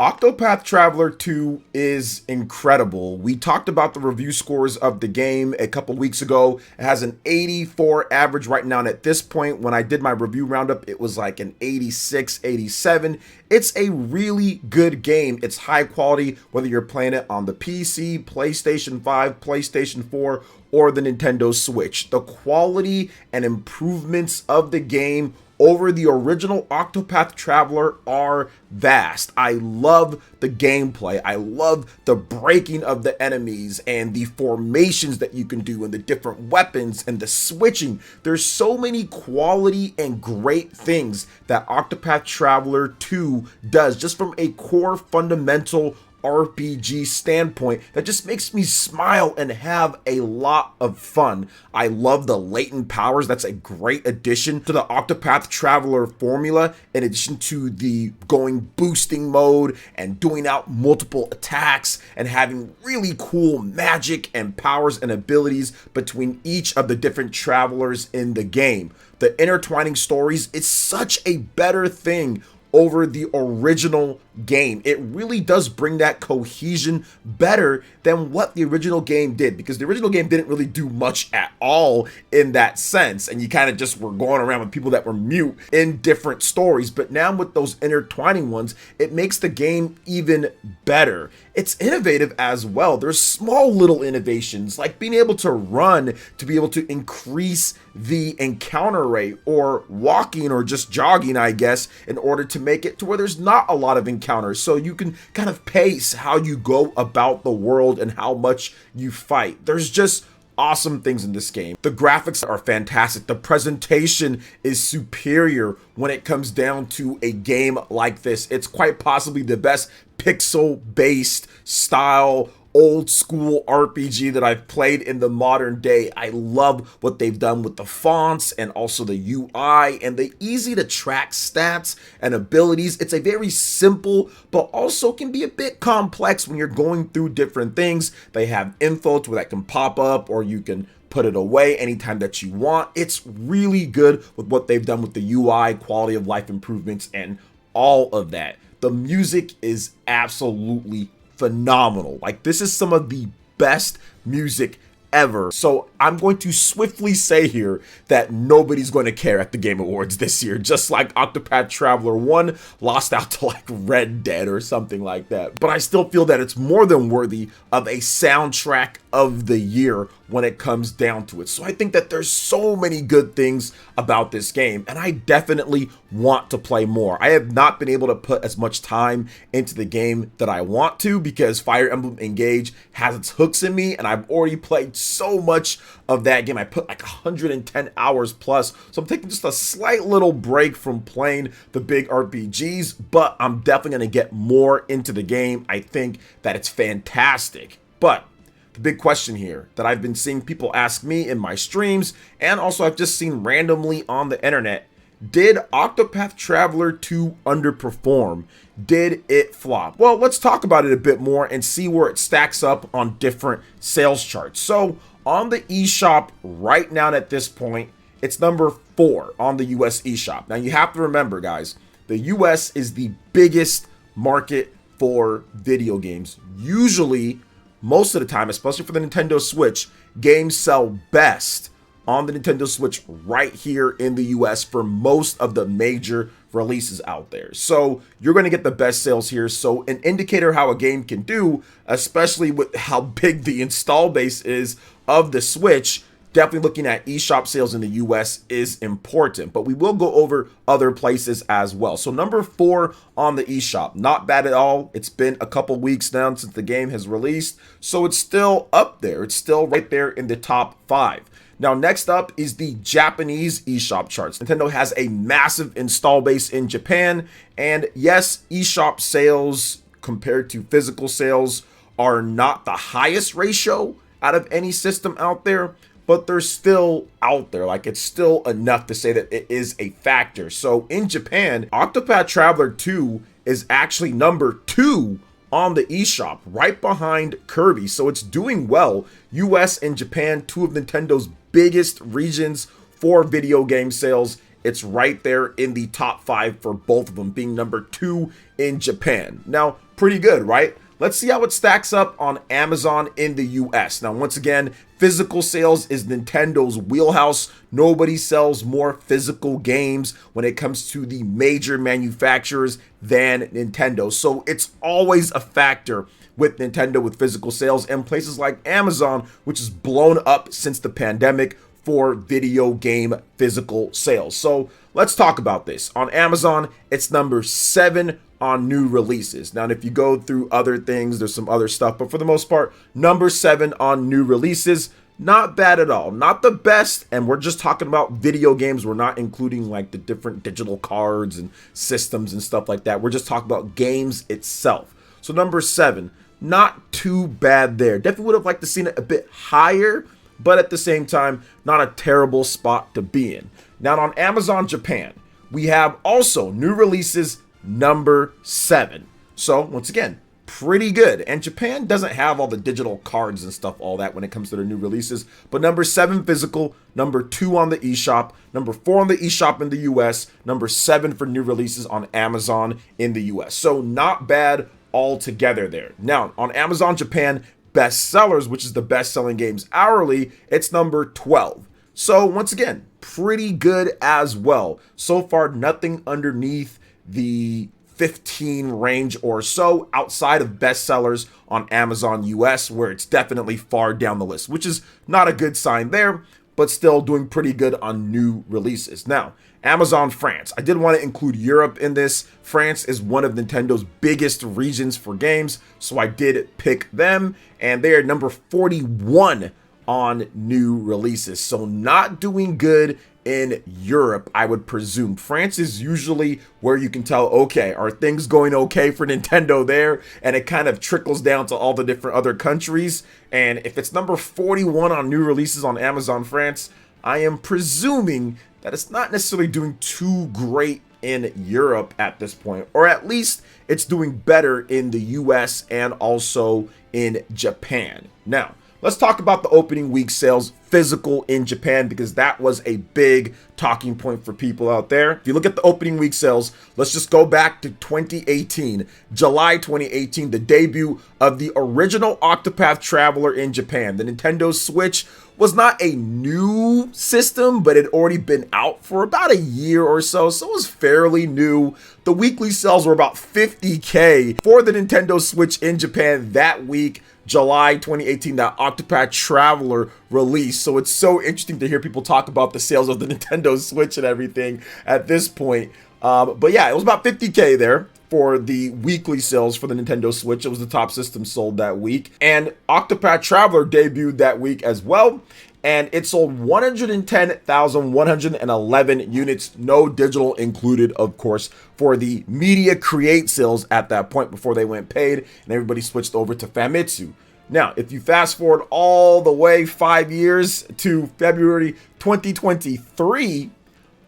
Octopath Traveler 2 is incredible. We talked about the review scores of the game a couple weeks ago. It has an 84 average right now, and at this point, when I did my review roundup, it was like an 86, 87. It's a really good game. It's high quality, whether you're playing it on the PC, PlayStation 5, PlayStation 4, or the Nintendo Switch. The quality and improvements of the game over the original Octopath Traveler are vast. I love the gameplay. I love the breaking of the enemies and the formations that you can do and the different weapons and the switching. There's so many quality and great things that Octopath Traveler 2 does just from a core fundamental RPG standpoint that just makes me smile and have a lot of fun. I love the latent powers. That's a great addition to the Octopath Traveler formula, in addition to the going boosting mode and doing out multiple attacks and having really cool magic and powers and abilities between each of the different travelers in the game. The intertwining stories is such a better thing over the original game. It really does bring that cohesion better than what the original game did, because the original game didn't really do much at all in that sense, and you kind of just were going around with people that were mute in different stories. But now with those intertwining ones, it makes the game even better. It's innovative as well. There's small little innovations like being able to run to be able to increase the encounter rate, or walking or just jogging, I guess, in order to make it to where there's not a lot of encounters, so you can kind of pace how you go about the world and how much you fight. There's just awesome things in this game. The graphics are fantastic. The presentation is superior when it comes down to a game like this. It's quite possibly the best pixel-based style old school RPG that I've played in the modern day. I love what they've done with the fonts and also the UI and the easy to track stats and abilities. It's a very simple, but also can be a bit complex when you're going through different things. They have info to where that can pop up, or you can put it away anytime that you want. It's really good with what they've done with the UI, quality of life improvements, and all of that. The music is absolutely phenomenal. Like, this is some of the best music ever. So I'm going to swiftly say here that nobody's going to care at the Game Awards this year, just like Octopath Traveler 1 lost out to like Red Dead or something like that. But I still feel that it's more than worthy of a soundtrack of the year when it comes down to it. So I think that there's so many good things about this game, and I definitely want to play more. I have not been able to put as much time into the game that I want to, because Fire Emblem Engage has its hooks in me, and I've already played so much of that game. I put like 110 hours plus, so I'm taking just a slight little break from playing the big RPGs, but I'm definitely going to get more into the game. I think that it's fantastic. But the big question here that I've been seeing people ask me in my streams, and also I've just seen randomly on the internet: did Octopath Traveler 2 underperform? Did it flop? Well, let's talk about it a bit more and see where it stacks up on different sales charts. So on the eShop right now at this point, it's number 4 on the US eShop. Now you have to remember, guys, the US is the biggest market for video games. Usually, most of the time, especially for the Nintendo Switch, games sell best on the Nintendo Switch right here in the US for most of the major releases out there. So you're going to get the best sales here. So an indicator how a game can do, especially with how big the install base is of the Switch, definitely looking at eShop sales in the US is important, but we will go over other places as well. So number 4 on the eShop, not bad at all. It's been a couple weeks now since the game has released, so it's still up there. It's still right there in the top 5. Now, next up is the Japanese eShop charts. Nintendo has a massive install base in Japan, and yes, eShop sales compared to physical sales are not the highest ratio out of any system out there, but they're still out there. Like, it's still enough to say that it is a factor. So in Japan, Octopath Traveler 2 is actually number 2 on the eShop, right behind Kirby. So it's doing well. US and Japan, 2 of Nintendo's biggest regions for video game sales. It's right there in the top 5 for both of them, being number 2 in Japan. Now, pretty good, right? Let's see how it stacks up on Amazon in the US. Now, once again, physical sales is Nintendo's wheelhouse. Nobody sells more physical games when it comes to the major manufacturers than Nintendo. So it's always a factor with Nintendo with physical sales, and places like Amazon, which has blown up since the pandemic for video game physical sales. So let's talk about this. On Amazon, it's number 7 on new releases. Now, if you go through other things, there's some other stuff, but for the most part, number 7 on new releases. Not bad at all. Not the best, and we're just talking about video games. We're not including like the different digital cards and systems and stuff like that. We're just talking about games itself. So number 7, not too bad there. Definitely would have liked to seen it a bit higher, but at the same time, not a terrible spot to be in. Now on Amazon Japan, we have also new releases number 7. So once again, pretty good. And Japan doesn't have all the digital cards and stuff, all that when it comes to their new releases. But number 7 physical, number 2 on the eShop, number 4 on the eShop in the US, number 7 for new releases on Amazon in the US. So not bad altogether there. Now on Amazon Japan, best sellers, which is the best selling games hourly, it's number 12. So once again, pretty good as well. So far, nothing underneath the 15 range or so outside of bestsellers on Amazon US, where it's definitely far down the list, which is not a good sign there, but still doing pretty good on new releases. Now, Amazon France. I did want to include Europe in this. France is one of Nintendo's biggest regions for games, so I did pick them, and they are number 41 on new releases. So not doing good in Europe, I would presume. France is usually where you can tell, okay, are things going okay for Nintendo there? And it kind of trickles down to all the different other countries. And if it's number 41 on new releases on Amazon France, I am presuming that it's not necessarily doing too great in Europe at this point, or at least it's doing better in the US and also in Japan. Now, let's talk about the opening week sales physical in Japan, because that was a big talking point for people out there. If you look at the opening week sales, let's just go back to 2018, July 2018, the debut of the original Octopath Traveler in Japan. The Nintendo Switch was not a new system, but it had already been out for about a year or so, so it was fairly new. The weekly sales were about 50K for the Nintendo Switch in Japan that week, July 2018, that Octopath Traveler release. So it's so interesting to hear people talk about the sales of the Nintendo Switch and everything at this point. But yeah, it was about 50K there for the weekly sales for the Nintendo Switch. It was the top system sold that week. And Octopath Traveler debuted that week as well, and it sold 110,111 units, no digital included, of course, for the Media Create sales at that point before they went paid and everybody switched over to Famitsu. Now, if you fast forward all the way 5 years to February 2023,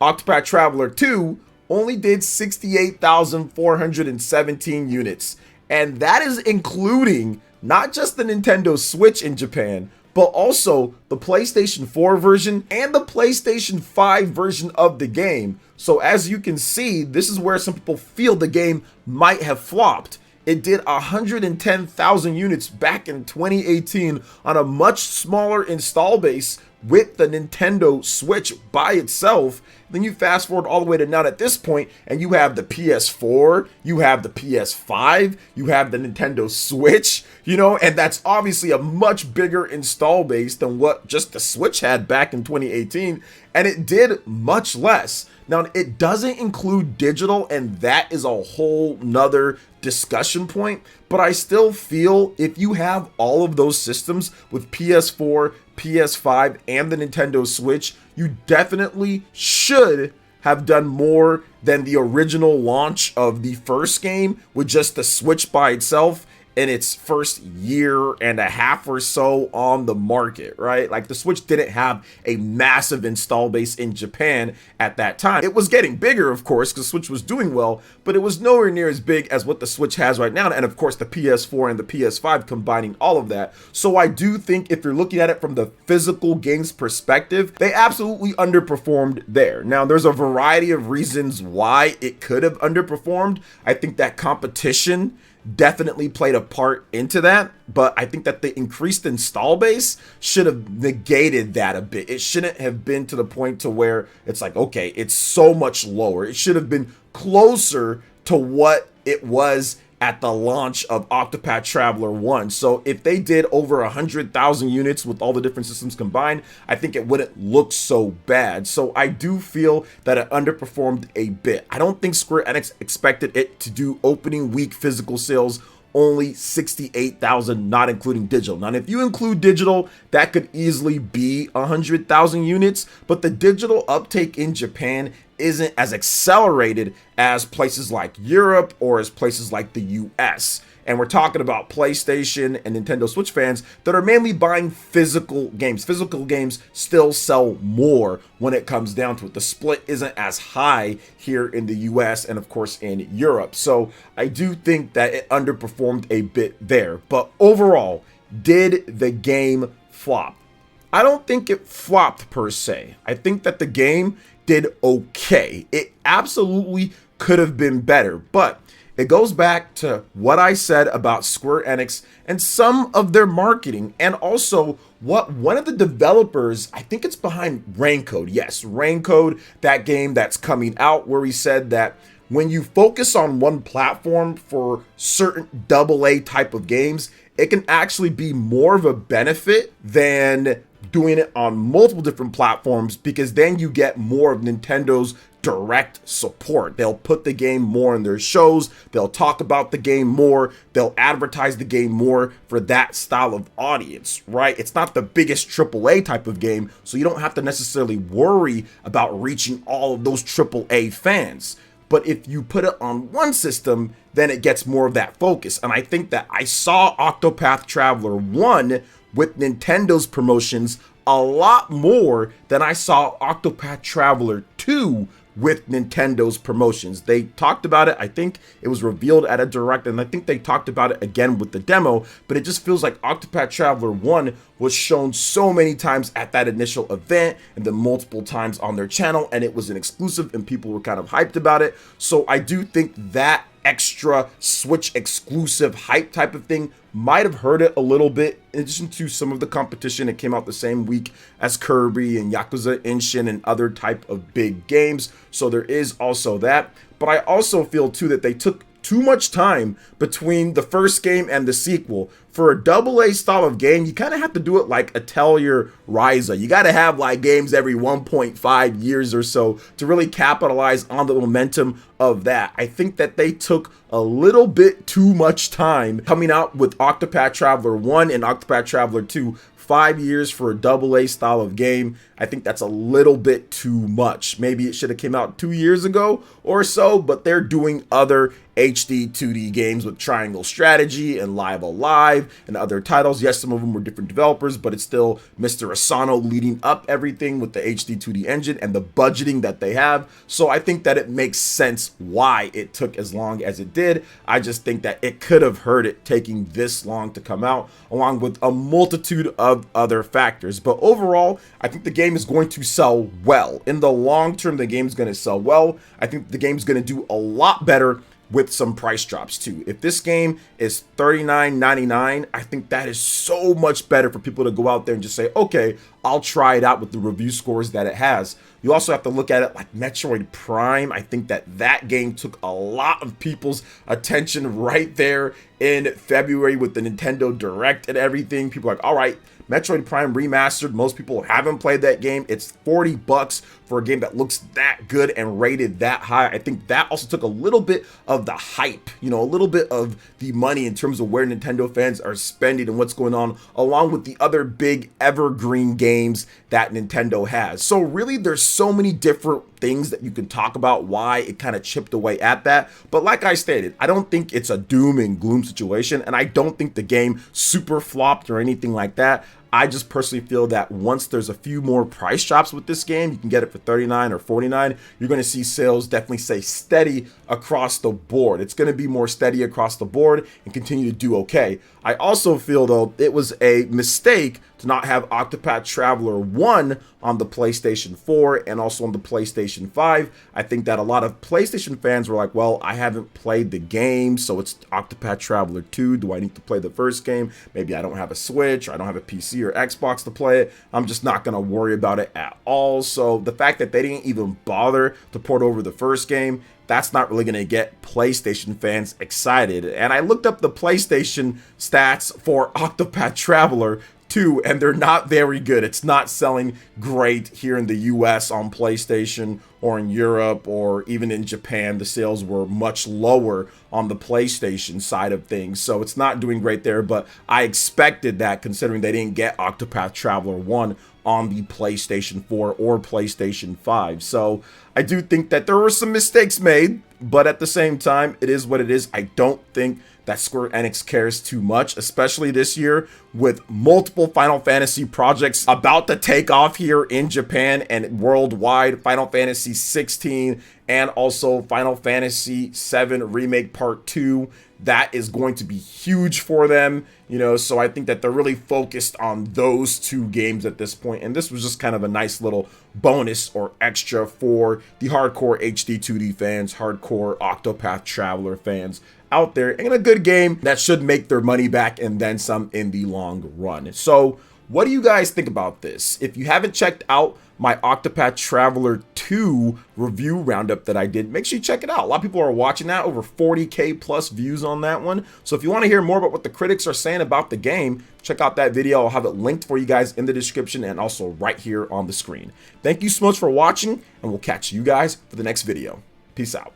Octopath Traveler 2 only did 68,417 units. And that is including not just the Nintendo Switch in Japan, but also the PlayStation 4 version and the PlayStation 5 version of the game. So as you can see, this is where some people feel the game might have flopped. It did 110,000 units back in 2018 on a much smaller install base with the Nintendo Switch by itself. Then you fast forward all the way to now at this point, and you have the PS4, you have the PS5, you have the Nintendo Switch, you know, and that's obviously a much bigger install base than what just the Switch had back in 2018, and it did much less. Now, it doesn't include digital, and that is a whole nother discussion point, but I still feel if you have all of those systems with PS4, PS5, and the Nintendo Switch, you definitely should have done more than the original launch of the first game with just the Switch by itself in its first year and a half or so on the market, right? Like the Switch didn't have a massive install base in Japan at that time. It was getting bigger, of course, because Switch was doing well, but it was nowhere near as big as what the Switch has right now. And of course, the PS4 and the PS5 combining all of that. So I do think if you're looking at it from the physical games perspective, they absolutely underperformed there. Now, there's a variety of reasons why it could have underperformed. I think that competition definitely played a part into that, but I think that the increased install base should have negated that a bit. It shouldn't have been to the point to where it's like, okay, it's so much lower. It should have been closer to what it was at the launch of Octopath Traveler 1. So if they did over 100,000 units with all the different systems combined, I think it wouldn't look so bad. So I do feel that it underperformed a bit. I don't think Square Enix expected it to do opening week physical sales only 68,000, not including digital. Now, if you include digital, that could easily be 100,000 units, but the digital uptake in Japan isn't as accelerated as places like Europe or as places like the US. And we're talking about PlayStation and Nintendo Switch fans that are mainly buying physical games. Physical games still sell more when it comes down to it. The split isn't as high here in the US and of course in Europe. So I do think that it underperformed a bit there. But overall, did the game flop? I don't think it flopped per se. I think that the game did okay. It absolutely could have been better, but it goes back to what I said about Square Enix and some of their marketing, and also what one of the developers, I think it's behind Raincode. Yes, Raincode, that game that's coming out, where he said that when you focus on one platform for certain AA type of games, it can actually be more of a benefit than doing it on multiple different platforms, because then you get more of Nintendo's direct support. They'll put the game more in their shows, they'll talk about the game more, they'll advertise the game more for that style of audience, right? It's not the biggest AAA type of game, so you don't have to necessarily worry about reaching all of those AAA fans. But if you put it on one system, then it gets more of that focus. And I think that I saw Octopath Traveler 1 with Nintendo's promotions a lot more than I saw Octopath Traveler 2 with Nintendo's promotions. They talked about it, I think it was revealed at a direct, and I think they talked about it again with the demo, but it just feels like Octopath Traveler 1 was shown so many times at that initial event and then multiple times on their channel, and it was an exclusive and people were kind of hyped about it. So I do think that extra Switch exclusive hype type of thing might have hurt it a little bit, in addition to some of the competition that came out the same week as Kirby and Yakuza Inshin and other type of big games. So there is also that. But I also feel too that they took too much time between the first game and the sequel. For a AA style of game, you kind of have to do it like Atelier Ryza. You got to have like games every 1.5 years or so to really capitalize on the momentum of that. I think that they took a little bit too much time coming out with Octopath Traveler 1 and Octopath Traveler 2. 5 years for a AA style of game. I think that's a little bit too much. Maybe it should have came out 2 years ago or so, but they're doing other HD 2D games with Triangle Strategy and Live Alive and other titles. Yes, some of them were different developers, but it's still Mr. Asano leading up everything with the HD 2D engine and the budgeting that they have. So I think that it makes sense why it took as long as it did. I just think that it could have hurt it taking this long to come out, along with a multitude of other factors. But overall, I think the game is going to sell well. In the long term, the game is going to sell well. I think the game is going to do a lot better with some price drops too. If this game is $39.99, I think that is so much better for people to go out there and just say, okay, I'll try it out with the review scores that it has. You also have to look at it like Metroid Prime. I think that that game took a lot of people's attention right there in February with the Nintendo Direct and everything. People are like, all right, Metroid Prime Remastered. Most people haven't played that game. It's $40 for a game that looks that good and rated that high. I think that also took a little bit of the hype, a little bit of the money in terms of where Nintendo fans are spending and what's going on, along with the other big evergreen games that Nintendo has. So really, there's so many different things that you can talk about why it kind of chipped away at that. But like I stated, I don't think it's a doom and gloom situation, and I don't think the game super flopped or anything like that. I just personally feel that once there's a few more price drops with this game, you can get it for $39 or $49, you're going to see sales definitely stay steady across the board. It's going to be more steady across the board and continue to do okay. I also feel, though, it was a mistake to not have Octopath Traveler 1 on the PlayStation 4 and also on the PlayStation PlayStation 5. I think that a lot of PlayStation fans were like, well, I haven't played the game, so it's Octopath Traveler 2. Do I need to play the first game? Maybe I don't have a Switch, or I don't have a PC or Xbox to play it. I'm just not going to worry about it at all. So the fact that they didn't even bother to port over the first game, that's not really going to get PlayStation fans excited. And I looked up the PlayStation stats for Octopath Traveler 2, and they're not very good. It's not selling great here in the US on PlayStation, or in Europe, or even in Japan. The sales were much lower on the PlayStation side of things, so it's not doing great there. But I expected that, considering they didn't get Octopath Traveler 1 on the PlayStation 4 or PlayStation 5. So I do think that there were some mistakes made, but at the same time, it is what it is. I don't think that Square Enix cares too much, especially this year with multiple Final Fantasy projects about to take off here in Japan and worldwide. Final Fantasy 16 and also Final Fantasy 7 Remake Part 2. That is going to be huge for them, you know, so I think that they're really focused on those two games at this point, and this was just kind of a nice little bonus or extra for the hardcore HD 2D fans, hardcore Octopath Traveler fans out there, and a good game that should make their money back and then some in the long run. So what do you guys think about this? If you haven't checked out my Octopath Traveler 2 review roundup that I did, make sure you check it out. A lot of people are watching that, over 40K plus views on that one. So if you want to hear more about what the critics are saying about the game, check out that video. I'll have it linked for you guys in the description and also right here on the screen. Thank you so much for watching, and we'll catch you guys for the next video. Peace out.